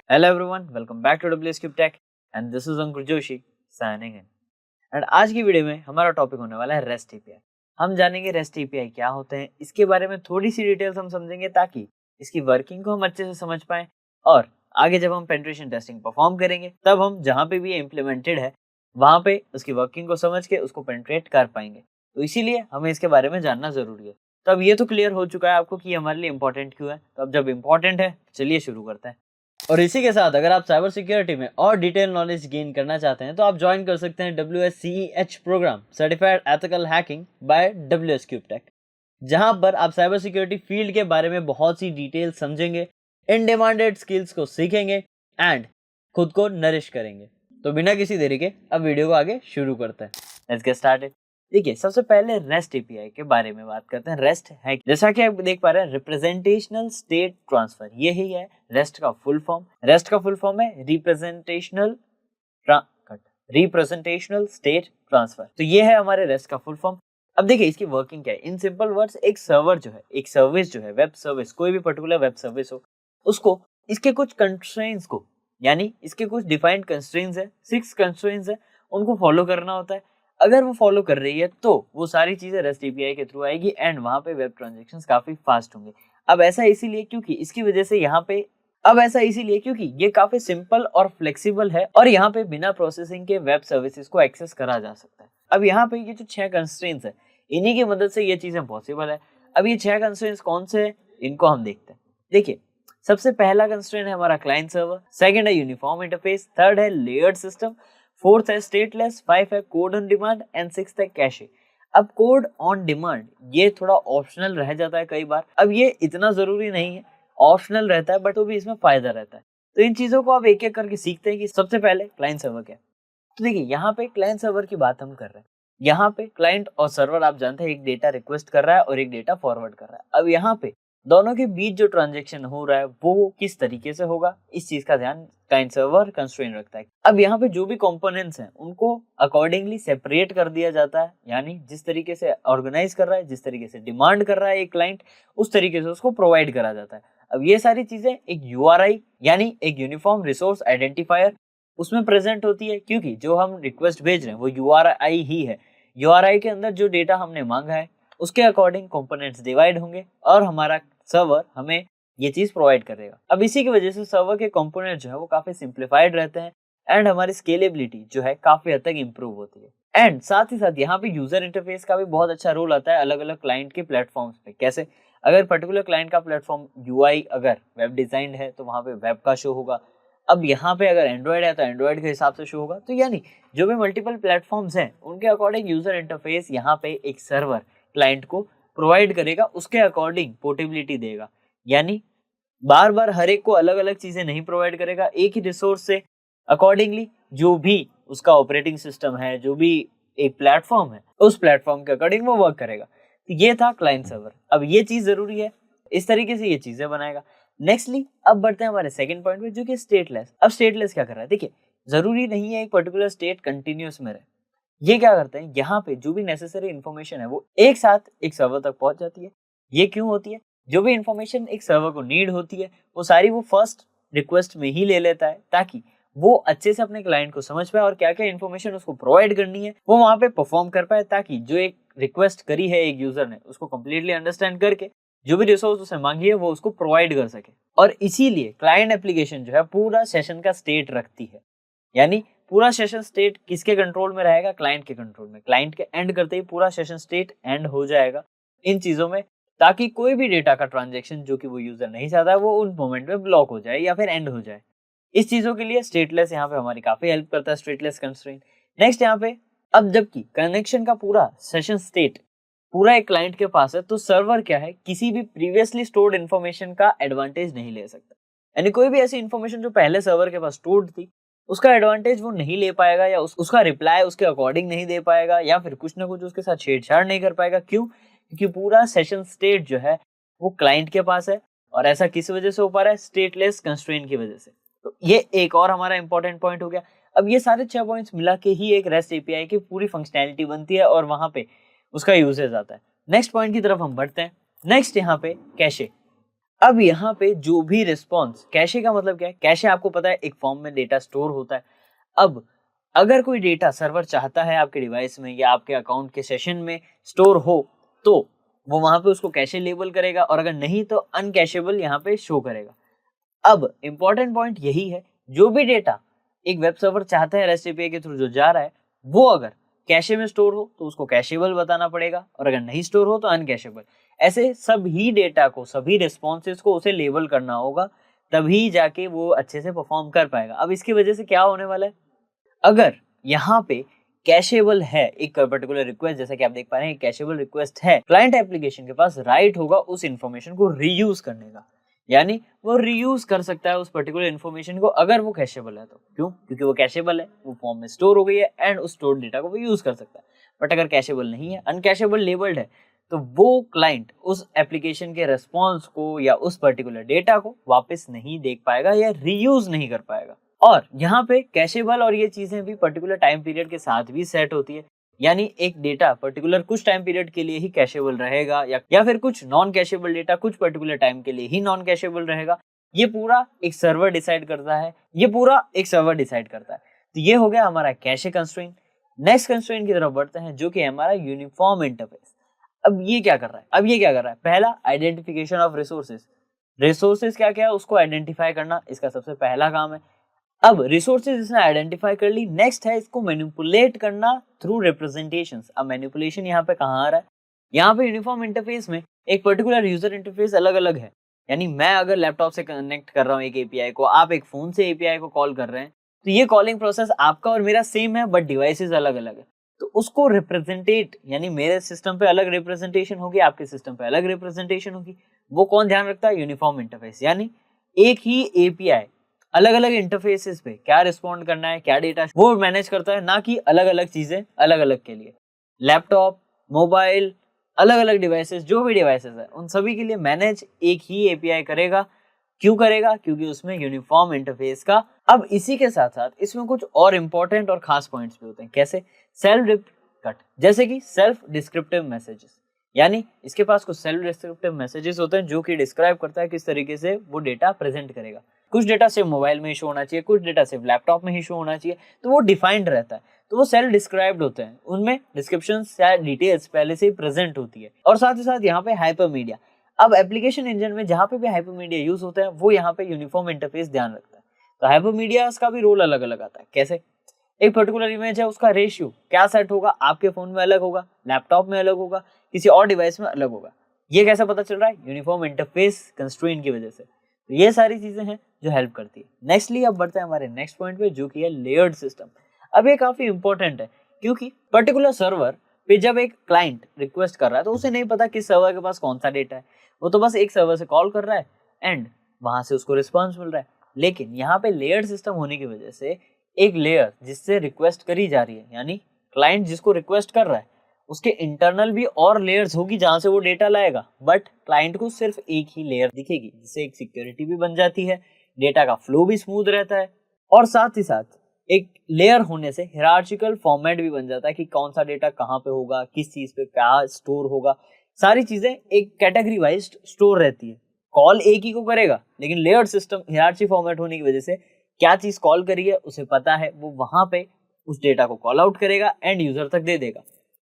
Hello everyone, welcome back to WSCube Tech and this is Ankur Joshi signing in. And आज की video में हमारा topic होने वाला है REST API। हम जानेंगे REST API क्या होते हैं, इसके बारे में थोड़ी सी डिटेल्स हम समझेंगे ताकि इसकी वर्किंग को हम अच्छे से समझ पाएं और आगे जब हम पेनिट्रेशन टेस्टिंग परफॉर्म करेंगे तब हम जहाँ पे भी ये इम्प्लीमेंटेड है वहाँ पे उसकी वर्किंग को समझ के उसको पेनिट्रेट कर पाएंगे। तो इसीलिए हमें इसके बारे में जानना जरूरी है। तो अब ये तो क्लियर हो चुका है आपको कि हमारे लिए इंपॉर्टेंट क्यों है। तो अब जब इंपॉर्टेंट है चलिए शुरू करते हैं। और इसी के साथ अगर आप साइबर सिक्योरिटी में और डिटेल नॉलेज गेन करना चाहते हैं तो आप ज्वाइन कर सकते हैं WSCEH programme certified ethical hacking by WSCube Tech, जहां पर आप साइबर सिक्योरिटी फील्ड के बारे में बहुत सी डिटेल समझेंगे, इन डिमांडेड स्किल्स को सीखेंगे एंड खुद को नरिश करेंगे। तो बिना किसी देरी के अब वीडियो को आगे शुरू करते हैं। Let's get started. देखिए, सबसे पहले REST API के बारे में बात करते हैं। REST है, जैसा कि आप देख पा रहे हैं, रिप्रेजेंटेशनल स्टेट ट्रांसफर, यही है REST का फुल फॉर्म। REST का फुल फॉर्म है रिप्रेजेंटेशनल स्टेट ट्रांसफर। तो ये है हमारे REST का फुल फॉर्म। अब देखिए इसकी वर्किंग क्या है। इन सिंपल वर्ड्स, एक सर्वर जो है, एक सर्विस जो है, वेब सर्विस, कोई भी पर्टिकुलर वेब सर्विस हो, उसको इसके कुछ कंस्ट्रेंट्स को, यानी इसके कुछ डिफाइंड कंस्ट्रेंट्स है, 6 कंस्ट्रेंट्स है, उनको फॉलो करना होता है। अगर वो फॉलो कर रही है तो वो सारी चीजें REST API के थ्रू आएगी एंड वहां पे वेब ट्रांजैक्शंस काफी फास्ट होंगे। अब ऐसा इसीलिए क्योंकि ये काफी सिंपल और फ्लेक्सिबल है और यहाँ पे बिना प्रोसेसिंग के वेब सर्विसेज को एक्सेस करा जा सकता है। अब यहाँ पे ये जो 6 कंस्ट्रेंट्स है, इन्हीं की मदद से ये चीजें पॉसिबल है। अब ये 6 कंस्ट्रेंट्स कौन से है, इनको हम देखते हैं। देखिए, सबसे पहला कंस्ट्रेंट है हमारा क्लाइंट सर्वर, सेकंड है यूनिफॉर्म इंटरफेस, थर्ड है लेयर्ड सिस्टम, फोर्थ है स्टेटलेस, 5 है code on demand and 6th है कैशे। अब कोड ऑन डिमांड ये थोड़ा ऑप्शनल रह जाता है कई बार। अब ये इतना जरूरी नहीं है, ऑप्शनल रहता है, बट तो भी इसमें फायदा रहता है। तो इन चीजों को आप एक एक करके सीखते हैं कि सबसे पहले क्लाइंट सर्वर क्या है। तो देखिए, यहाँ पे क्लाइंट सर्वर की बात हम कर रहे हैं। यहाँ पे क्लाइंट और सर्वर आप जानते हैं, एक डेटा रिक्वेस्ट कर रहा है और एक डेटा फॉरवर्ड कर रहा है। अब यहाँ पे दोनों के बीच जो ट्रांजेक्शन हो रहा है वो किस तरीके से होगा, इस चीज का ध्यान क्लाइंट सर्वर कंस्ट्रेंट रखता है। अब यहाँ पे जो भी कंपोनेंट्स हैं उनको अकॉर्डिंगली सेपरेट कर दिया जाता है, यानी जिस तरीके से ऑर्गेनाइज कर रहा है, जिस तरीके से डिमांड कर रहा है एक क्लाइंट, उस तरीके से उसको प्रोवाइड करा जाता है। अब ये सारी चीजें एक URI यानी एक यूनिफॉर्म रिसोर्स आइडेंटिफायर उसमें प्रेजेंट होती है, क्योंकि जो हम रिक्वेस्ट भेज रहे हैं वो URI ही है। URI के अंदर जो डेटा हमने मांगा है उसके अकॉर्डिंग कंपोनेंट्स डिवाइड होंगे और हमारा सर्वर हमें ये चीज प्रोवाइड करेगा। अब इसी की वजह से सर्वर के कंपोनेंट जो है वो काफी सिंप्लीफाइड रहते हैं एंड हमारी स्केलेबिलिटी जो है काफी हद तक इंप्रूव होती है। एंड साथ ही साथ यहाँ पे यूजर इंटरफेस का भी बहुत अच्छा रोल आता है अलग अलग क्लाइंट के प्लेटफॉर्म्स पे। कैसे? अगर पर्टिकुलर क्लाइंट का प्लेटफॉर्म UI अगर वेब डिजाइंड है तो वहां पे वेब का शो होगा। अब यहाँ पे अगर एंड्रॉइड है तो एंड्रॉइड के हिसाब से शो होगा। तो यानी जो भी मल्टीपल प्लेटफॉर्म्स हैं उनके अकॉर्डिंग यूजर इंटरफेस यहाँ पे एक सर्वर क्लाइंट को प्रोवाइड करेगा, उसके अकॉर्डिंग पोर्टेबिलिटी देगा। यानी बार बार हर एक को अलग अलग चीजें नहीं प्रोवाइड करेगा, एक ही रिसोर्स से अकॉर्डिंगली जो भी उसका ऑपरेटिंग सिस्टम है, जो भी एक प्लेटफॉर्म है, उस प्लेटफॉर्म के अकॉर्डिंग वो वर्क करेगा। तो ये था क्लाइंट सर्वर। अब ये चीज जरूरी है, इस तरीके से ये चीजें बनाएगा। नेक्स्टली अब बढ़ते हैं हमारे सेकंड पॉइंट पे, जो कि स्टेटलेस। अब स्टेटलेस क्या कर रहा है? देखिए, जरूरी नहीं है एक पर्टिकुलर स्टेट कंटिन्यूअस में रहे। ये क्या करते हैं, यहाँ पे जो भी नेसेसरी इन्फॉर्मेशन है वो एक साथ एक सर्वर तक पहुंच जाती है। ये क्यों होती है? जो भी इन्फॉर्मेशन एक सर्वर को नीड होती है वो सारी वो फर्स्ट रिक्वेस्ट में ही ले लेता है, ताकि वो अच्छे से अपने क्लाइंट को समझ पाए और क्या क्या इन्फॉर्मेशन उसको प्रोवाइड करनी है वो वहां पे परफॉर्म कर पाए, ताकि जो एक रिक्वेस्ट करी है एक यूजर ने उसको कंप्लीटली अंडरस्टैंड करके जो भी रिसोर्स उसे मांगी है वो उसको प्रोवाइड कर सके। और इसीलिए क्लाइंट एप्लीकेशन जो है पूरा सेशन का स्टेट रखती है। यानी पूरा सेशन स्टेट किसके कंट्रोल में रहेगा? क्लाइंट के कंट्रोल में। क्लाइंट के एंड करते ही पूरा सेशन स्टेट एंड हो जाएगा इन चीजों में, ताकि कोई भी डेटा का ट्रांजैक्शन जो कि वो यूजर नहीं चाहता है वो उन मोमेंट में ब्लॉक हो जाए या फिर एंड हो जाए। इस चीजों के लिए स्टेटलेस यहाँ पे हमारी काफी हेल्प करता है, स्टेटलेस कंस्ट्रेंट। नेक्स्ट यहाँ पे, अब जबकि कनेक्शन का पूरा सेशन स्टेट पूरा एक क्लाइंट के पास है, तो सर्वर क्या है, किसी भी प्रीवियसली स्टोर्ड इन्फॉर्मेशन का एडवांटेज नहीं ले सकता। यानी कोई भी ऐसी इन्फॉर्मेशन जो पहले सर्वर के पास स्टोर्ड थी उसका एडवांटेज वो नहीं ले पाएगा, या उसका रिप्लाई उसके अकॉर्डिंग नहीं दे पाएगा, या फिर कुछ ना कुछ उसके साथ छेड़छाड़ नहीं कर पाएगा। क्यों? क्योंकि पूरा सेशन स्टेट जो है वो क्लाइंट के पास है। और ऐसा किस वजह से हो पा रहा है? स्टेटलेस कंस्ट्रेंट की वजह से। तो ये एक और हमारा इंपॉर्टेंट पॉइंट हो गया। अब ये सारे 6 पॉइंट्स मिला के ही एक REST API की पूरी फंक्शनैलिटी बनती है और वहां पे उसका यूजेज आता है। नेक्स्ट पॉइंट की तरफ हम बढ़ते हैं। नेक्स्ट यहाँ पे कैशे। अब यहाँ पे जो भी रिस्पॉन्स, कैशे का मतलब क्या है, कैशे आपको पता है एक फॉर्म में डेटा स्टोर होता है। अब अगर कोई डेटा सर्वर चाहता है आपके डिवाइस में या आपके अकाउंट के सेशन में स्टोर हो, तो वो वहां पे उसको कैशे लेबल करेगा, और अगर नहीं तो अनकैशेबल यहाँ पे शो करेगा। अब इंपॉर्टेंट पॉइंट यही है, जो भी डेटा एक वेब सर्वर चाहता है REST API के थ्रू जो जा रहा है, वो अगर कैशे में स्टोर हो तो उसको कैशेबल बताना पड़ेगा, और अगर नहीं स्टोर हो तो अनकैशेबल। ऐसे सभी डेटा को, सभी रिस्पॉन्सेज को उसे लेबल करना होगा, तभी जाके वो अच्छे से परफॉर्म कर पाएगा। अब इसकी वजह से क्या होने वाला है, अगर यहाँ पे कैशेबल है एक पर्टिकुलर रिक्वेस्ट, जैसा कि आप देख पा रहे हैं कैशेबल रिक्वेस्ट है, क्लाइंट एप्लीकेशन के पास राइट होगा उस इंफॉर्मेशन को रीयूज करने का, यानी वो रीयूज कर सकता है उस पर्टिकुलर इन्फॉर्मेशन को अगर वो कैशेबल है तो। क्यों? क्योंकि वो कैशेबल है, वो फॉर्म में स्टोर हो गई है एंड उस स्टोर डेटा को वो यूज कर सकता है। बट अगर कैशेबल नहीं है, अनकैशेबल लेबल्ड है, तो वो क्लाइंट उस एप्लीकेशन के रेस्पॉन्स को या उस पर्टिकुलर डेटा को वापस नहीं देख पाएगा या रीयूज नहीं कर पाएगा। और यहाँ पे कैशेबल और ये चीजें भी पर्टिकुलर टाइम पीरियड के साथ भी सेट होती है, यानी एक डेटा पर्टिकुलर कुछ टाइम पीरियड के लिए ही कैशेबल रहेगा, या फिर कुछ नॉन कैशेबल डेटा कुछ पर्टिकुलर टाइम के लिए ही नॉन कैशेबल रहेगा। ये पूरा एक सर्वर डिसाइड करता है, तो ये हो गया हमारा कैशे कंस्ट्रेंट। नेक्स्ट कंस्ट्रेंट की तरफ बढ़ते हैं, जो कि हमारा यूनिफॉर्म इंटरफेस। अब ये क्या कर रहा है, पहला आइडेंटिफिकेशन ऑफ रिसोर्सेज क्या क्या है उसको आइडेंटिफाई करना इसका सबसे पहला काम है। अब रिसोर्सेज इसने आइडेंटिफाई कर ली, नेक्स्ट है इसको मैनिपुलेट करना थ्रू रिप्रेजेंटेशंस। अब मैनिपुलेशन यहाँ पे कहाँ आ रहा है, यहाँ पे यूनिफॉर्म इंटरफेस में एक पर्टिकुलर यूजर इंटरफेस अलग अलग है, यानी मैं अगर लैपटॉप से कनेक्ट कर रहा हूँ एक एपीआई को, आप एक फोन से एपीआई को कॉल कर रहे हैं, तो ये कॉलिंग प्रोसेस आपका और मेरा सेम है बट डिवाइसेस अलग अलग है। तो उसको रिप्रेजेंटेट, यानी मेरे सिस्टम पे अलग रिप्रेजेंटेशन होगी, आपके सिस्टम पे अलग रिप्रेजेंटेशन होगी, वो कौन ध्यान रखता है, यूनिफॉर्म इंटरफेस। यानी एक ही एपीआई अलग अलग इंटरफेसेस पे क्या रिस्पॉन्ड करना है, क्या डेटा, वो मैनेज करता है, ना कि अलग अलग चीजें अलग अलग के लिए। लैपटॉप, मोबाइल, अलग अलग डिवाइसेस, जो भी डिवाइसेस है उन सभी के लिए मैनेज एक ही एपीआई करेगा। क्यों करेगा? क्योंकि उसमें यूनिफॉर्म इंटरफेस का। अब इसी के साथ साथ इसमें कुछ और इंपॉर्टेंट और खास पॉइंट्स भी होते हैं। कैसे? सेल्फ कट, जैसे कि सेल्फ डिस्क्रिप्टिव मैसेजेस, यानी इसके पास कुछ सेल्फ डिस्क्रिप्टिव मैसेजेस होते हैं जो कि डिस्क्राइब करता है किस तरीके से वो डेटा प्रेजेंट करेगा। कुछ डेटा सिर्फ मोबाइल में ही शो होना चाहिए, कुछ डेटा सिर्फ लैपटॉप में ही शो होना चाहिए, तो वो डिफाइंड रहता है, तो वो सेल्फ डिस्क्राइब्ड होते हैं, उनमें डिस्क्रिप्शन या डिटेल्स पहले से ही प्रेजेंट होती है। और साथ ही साथ यहाँ पे हाइपरमीडिया, अब एप्लीकेशन इंजन में जहाँ पे भी हाइपरमीडिया यूज होता है वो यहाँ पे यूनिफॉर्म इंटरफेस ध्यान रखता है। तो हाइपरमीडिया का भी रोल अलग अलग आता है। कैसे? एक पर्टिकुलर इमेज है, उसका रेशियो क्या सेट होगा, आपके फोन में अलग होगा, लैपटॉप में अलग होगा, किसी और डिवाइस में अलग होगा। ये कैसे पता चल रहा है? यूनिफॉर्म इंटरफेस कंस्ट्रेंट की वजह से। तो ये सारी चीजें हैं जो हेल्प करती है। नेक्स्टली अब बढ़ते हैं हमारे नेक्स्ट पॉइंट पे, जो कि है लेयर्ड सिस्टम। अब ये काफी इंपॉर्टेंट है, क्योंकि पर्टिकुलर सर्वर पे जब एक क्लाइंट रिक्वेस्ट कर रहा है तो उसे नहीं पता किस सर्वर के पास कौन सा डेटा है, वो तो बस एक सर्वर से कॉल कर रहा है एंड वहां से उसको रिस्पॉन्स मिल रहा है। लेकिन यहाँ पे लेयर्ड सिस्टम होने की वजह से एक लेयर जिससे रिक्वेस्ट करी जा रही है, यानी क्लाइंट जिसको रिक्वेस्ट कर रहा है, उसके इंटरनल भी और लेयर्स होगी जहां से वो डेटा लाएगा, बट क्लाइंट को सिर्फ एक ही लेयर दिखेगी, जिससे एक सिक्योरिटी भी बन जाती है, डेटा का फ्लो भी स्मूथ रहता है, और साथ ही साथ एक लेयर होने से हियरार्चिकल फॉर्मेट भी बन जाता है कि कौन सा डेटा कहाँ पे होगा, किस चीज पे क्या स्टोर होगा, सारी चीजें एक कैटेगरी वाइज स्टोर रहती है। कॉल एक ही को करेगा, लेकिन लेयर्ड सिस्टम हियरार्ची फॉर्मेट होने की वजह से क्या चीज कॉल करी है उसे पता है, वो वहां पे उस डेटा को कॉल आउट करेगा एंड यूजर तक दे देगा।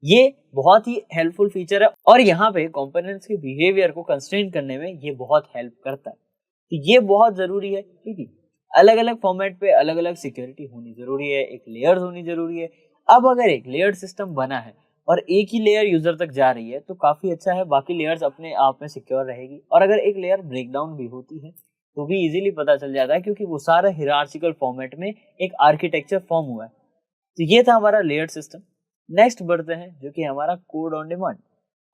ये बहुत ही हेल्पफुल फीचर है और यहाँ पे कंपोनेंट्स के बिहेवियर को कंस्ट्रेन करने में ये बहुत हेल्प करता है। तो ये बहुत जरूरी है, क्योंकि अलग अलग फॉर्मेट पे अलग अलग सिक्योरिटी होनी जरूरी है, एक लेयर होनी जरूरी है। अब अगर एक लेयर्ड सिस्टम बना है और एक ही लेयर यूजर तक जा रही है तो काफी अच्छा है, बाकी लेयर्स अपने आप में सिक्योर रहेगी। और अगर एक लेयर ब्रेकडाउन भी होती है तो भी इजीली पता चल जाता है, क्योंकि वो सारा हियरार्चिकल फॉर्मेट में एक आर्किटेक्चर फॉर्म हुआ है। तो ये था हमारा लेयर्ड सिस्टम। नेक्स्ट बढ़ते हैं, जो कि हमारा कोड ऑन डिमांड।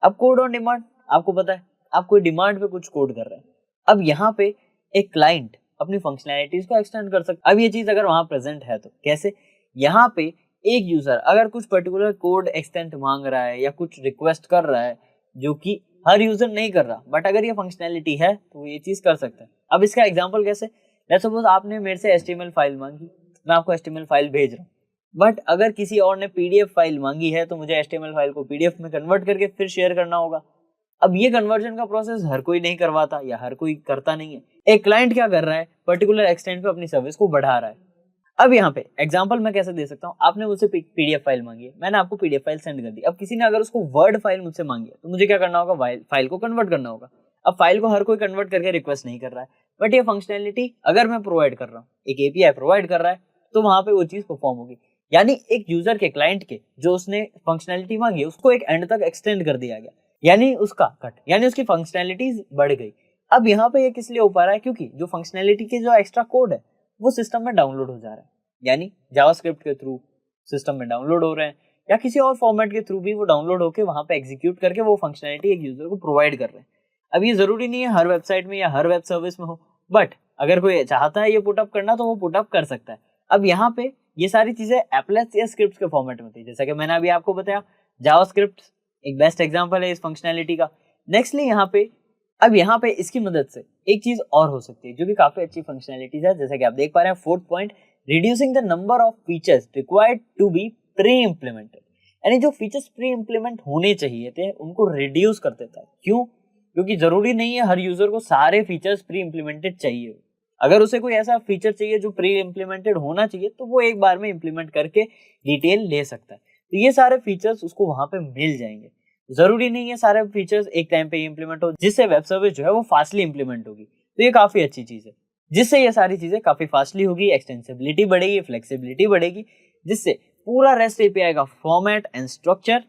अब कोड ऑन डिमांड आपको पता है, आप कोई डिमांड पे कुछ कोड कर रहे हैं, अब यहाँ पे एक क्लाइंट अपनी फंक्शनैलिटीज को एक्सटेंड कर सकता है। अब ये चीज अगर वहां प्रेजेंट है तो कैसे? यहाँ पे एक यूजर अगर कुछ पर्टिकुलर कोड एक्सटेंड मांग रहा है या कुछ रिक्वेस्ट कर रहा है, जो कि हर यूजर नहीं कर रहा, बट अगर ये फंक्शनैलिटी है तो ये चीज कर सकता है। अब इसका एग्जांपल कैसे? लेट्स सपोज आपने मेरे से HTML फाइल मांगी, मैं आपको HTML फाइल भेज रहा हूँ, बट अगर किसी और ने PDF फाइल मांगी है तो मुझे HTML फाइल को PDF में कन्वर्ट करके फिर शेयर करना होगा। अब ये कन्वर्जन का प्रोसेस हर कोई नहीं करवाता या हर कोई करता नहीं है। एक क्लाइंट क्या कर रहा है, पर्टिकुलर एक्सटेंट पे अपनी सर्विस को बढ़ा रहा है। अब यहाँ पे एग्जांपल मैं कैसे दे सकता हूँ, आपने मुझसे पीडीएफ फाइल मांगी है, मैंने आपको पीडीएफ फाइल सेंड कर दी। अब किसी ने अगर उसको वर्ड फाइल मुझसे मांगी है तो मुझे क्या करना होगा, फाइल को कन्वर्ट करना होगा। अब फाइल को हर कोई कन्वर्ट करके रिक्वेस्ट नहीं कर रहा है, बट ये फंक्शनैलिटी अगर मैं प्रोवाइड कर रहा हूँ, एक एपीआई प्रोवाइड कर रहा है, तो वहां पे वो चीज परफॉर्म होगी। यानी एक यूजर के, क्लाइंट के, जो उसने फंक्शनैलिटी मांगी उसको एक एंड तक एक्सटेंड कर दिया गया, यानी उसका कट, यानी उसकी फंक्शनैलिटीज बढ़ गई। अब यहाँ पे ये किस लिए हो पा रहा है, क्योंकि जो फंक्शनैलिटी के जो एक्स्ट्रा कोड है वो सिस्टम में डाउनलोड हो जा रहा है, यानी जावास्क्रिप्ट के थ्रू सिस्टम में डाउनलोड हो रहे हैं, या किसी और फॉर्मेट के थ्रू भी वो डाउनलोड होकर वहां पे एग्जीक्यूट करके वो फंक्शनैलिटी एक यूजर को प्रोवाइड कर रहे हैं। अब ये जरूरी नहीं है हर वेबसाइट में या हर वेब सर्विस में हो, बट अगर कोई चाहता है ये पुटअप करना तो वो पुटअप कर सकता है। अब यहाँ पे ये सारी चीजें एप्लेट्स या स्क्रिप्ट्स के फॉर्मेट में होती है, जैसा कि मैंने अभी आपको बताया जावास्क्रिप्ट एक बेस्ट एग्जांपल है इस फंक्शनैलिटी का। नेक्स्टली यहाँ पे इसकी मदद से एक चीज और हो सकती है जो कि काफी अच्छी फंक्शनैलिटीज है, जैसा कि आप देख पा रहे हैं, 4th point, reducing the number of features required to be pre implemented. यानी जो फीचर्स प्री इम्प्लीमेंट होने चाहिए थे उनको रिड्यूस कर देता है। क्यों? क्योंकि जरूरी नहीं है हर यूजर को सारे फीचर्स प्री इम्प्लीमेंटेड चाहिए। अगर उसे कोई ऐसा फीचर चाहिए जो प्री इम्प्लीमेंटेड होना चाहिए तो वो एक बार में इम्प्लीमेंट करके डिटेल ले सकता है। तो ये सारे फीचर्स उसको वहां पे मिल जाएंगे। जरूरी नहीं है सारे फीचर्स एक टाइम पे इम्प्लीमेंट हो, जिससे वेब सर्विस जो है वो फास्टली इम्प्लीमेंट होगी। तो ये काफी अच्छी चीज है, जिससे ये सारी चीजें काफी फास्टली होगी, एक्सटेंसिबिलिटी बढ़ेगी, फ्लेक्सिबिलिटी बढ़ेगी, जिससे पूरा रेस्ट एपीआई का फॉर्मेट एंड स्ट्रक्चर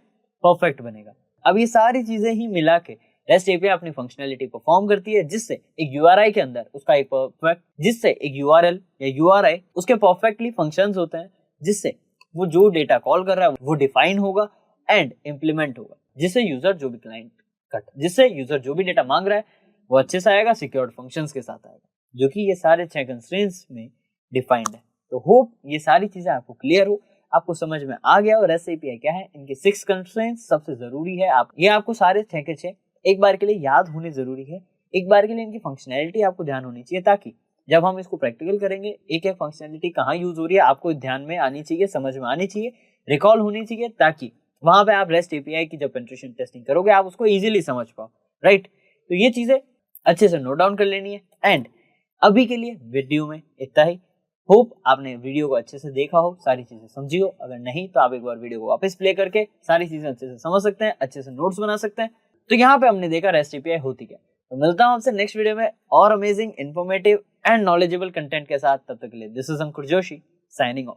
परफेक्ट बनेगा। अब ये सारी चीजें ही मिला के रेस्ट एपीआई अपनी फंक्शनैलिटी परफॉर्म करती है, जिससे एक यूआरआई के अंदर उसका एक परफेक्ट, जिससे एक यूआरएल या यूआरआई उसके परफेक्टली फंक्शंस होते हैं, जिससे वो जो डेटा कॉल कर रहा है वो डिफाइन होगा एंड इम्प्लीमेंट होगा, जिससे यूजर जो भी डेटा मांग रहा है वो अच्छे से आएगा, सिक्योर्ड फंक्शंस के साथ आएगा, जो कि ये सारे 6 कंस्ट्रेंट्स में डिफाइंड है। तो होप ये सारी चीजें आपको क्लियर हो, आपको समझ में आ गया। और रेस्ट एपीआई क्या है, इनके 6 कंस्ट्रेंट्स सबसे जरूरी है, ये आपको सारे 6 के 6 एक बार के लिए याद होने जरूरी है। एक बार के लिए इनकी फंक्शनैलिटी आपको ध्यान होनी चाहिए, ताकि जब हम इसको प्रैक्टिकल करेंगे एक एक फंक्शनैलिटी कहाँ यूज हो रही है आपको ध्यान में आनी चाहिए, समझ में आनी चाहिए, रिकॉल होनी चाहिए, ताकि वहां पे आप रेस्ट एपीआई की जब पेनिट्रेशन टेस्टिंग करोगे आप उसको इजीली समझ पाओ, राइट। तो ये चीजें अच्छे से नोट डाउन कर लेनी है। एंड अभी के लिए वीडियो में इतना ही। होप आपने वीडियो को अच्छे से देखा हो, सारी चीजें समझी हो। अगर नहीं तो आप एक बार वीडियो को वापस प्ले करके सारी चीजें अच्छे से समझ सकते हैं, अच्छे से नोट्स बना सकते हैं। तो यहाँ पे हमने देखा रेस्ट एपीआई होती क्या। तो मिलता हूँ आपसे नेक्स्ट वीडियो में और amazing, informative and knowledgeable content के साथ। तब तक के लिए this is Ankur Joshi signing off.